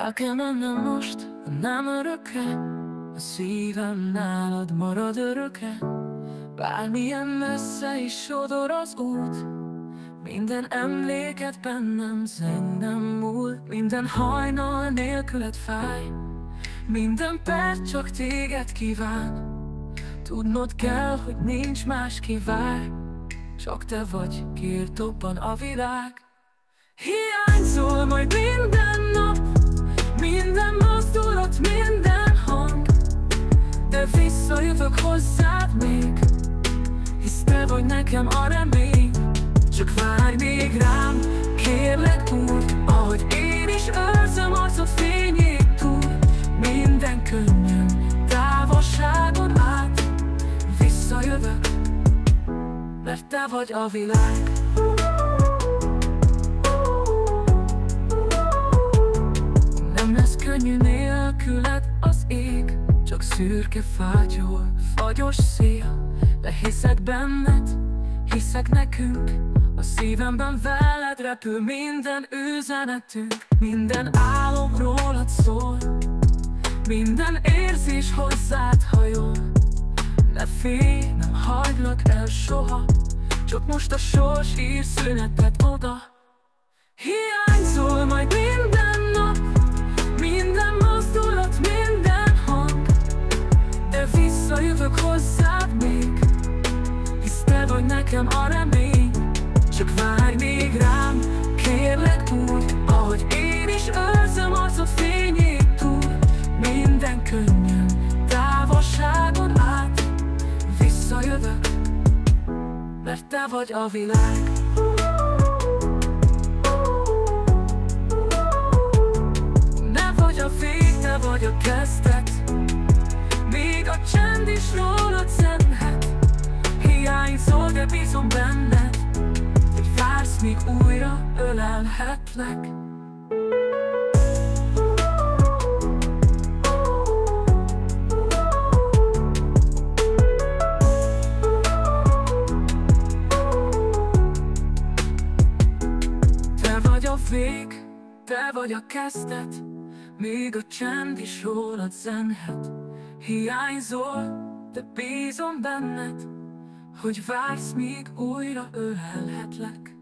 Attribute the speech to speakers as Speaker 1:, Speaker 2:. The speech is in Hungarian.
Speaker 1: El kell mennem most, nem örökre. A szívem nálad marad örökre. Bármilyen messze is sodor az út, minden emléket bennem nem múl. Minden hajnal nélküled fáj, minden perc csak téged kíván. Tudnod kell, hogy nincs más kivár, csak te vagy, kiért dobban a világ. Hiányzol majd minden nap, minden mozdulat, minden hang, de visszajövök hozzád még, hisz te vagy nekem a remény. Csak várj még rám, kérlek úr, ahogy én is őrzöm arcod fényét túl. Minden könnyen, távolságon át visszajövök, mert te vagy a világ. Nem lesz könnyű nélküled az ég, csak szürke fátyol, fagyos szél. De hiszek benned, hiszek nekünk, a szívemben veled repül minden üzenetünk. Minden álom rólad szól, minden érzés hozzád hajol. Ne félj, nem hagylak el soha, csak most a sors ír szünetet oda. Hiányzol majd minden nap, minden mozdulat, minden hang, de visszajövök hozzád még, hisz te vagy nekem a remény. Csak várj még rám, kérlek úr, ahogy én is őrzöm arcod fényét túl. Minden könnyen, távolságon át visszajövök, mert te vagy a világ. Ne vagy a vég, te vagy a kezdet, még a csend is rólad zenhet. Hiányzol, de bízom benned, hogy vársz, míg újra ölelhetlek. Te vagy a vég, te vagy a kezdet, még a csend is rólad zenhet. Hiányzol, de bízom benned, hogy vársz, míg újra ölelhetlek.